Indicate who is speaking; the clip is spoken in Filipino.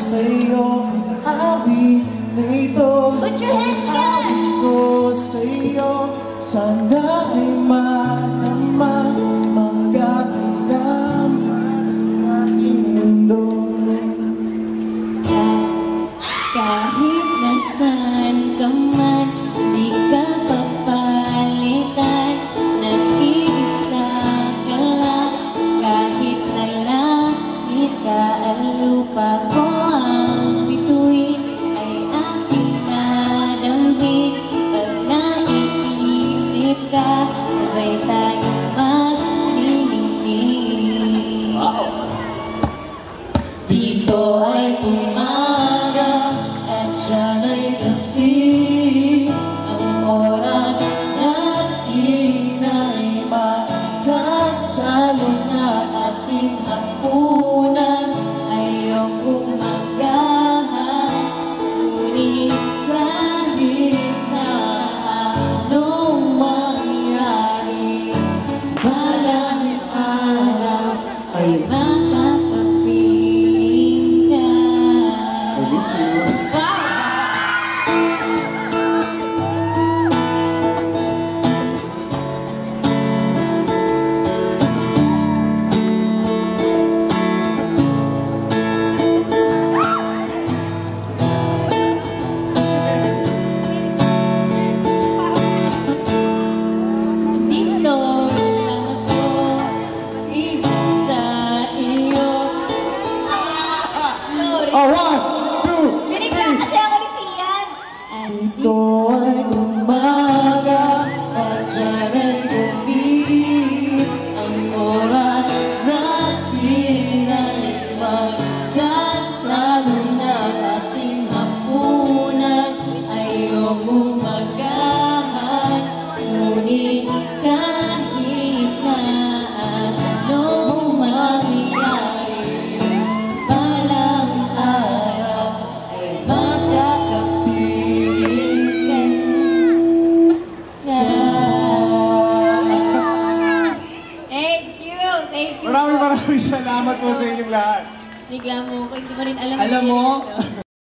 Speaker 1: sa'yo awit na ito.
Speaker 2: Put your hands together!
Speaker 1: Ko sa'yo, sana ay madama, magandang ang aking mundo.
Speaker 2: Kahit nasaan ka man, di ka papalitan. Nag-iisa ka lang, kahit na langit ka at lupa ko ang bituin, ay aking nadamhin. Pag naiisip ka, sabay tayong maglilingling. Dito ay umaga at siya ay gabi. Ang oras natin ay magkasalo na ating hapunan. Ayong umagahan, ngunit kahit na anong mangyari, balang araw ay makapapiling ka.
Speaker 1: I miss you.
Speaker 2: Dito lang ako, ibig sa iyo. Sorry.
Speaker 1: Oh, 1, 2,
Speaker 2: Binigla kasi ako ni Sian.
Speaker 1: Dito ay umaga at siyan ay gabi. Ang oras natin ay magkasalo na ating hapunan. Ayong umagahan, ngunit kahit na anong mangyari, balang araw ay makakapiling ka. Thank you! Thank you! Maraming salamat po sa inyong lahat.
Speaker 2: Bigla mo ko, hindi mo rin alam.
Speaker 3: Alam mo,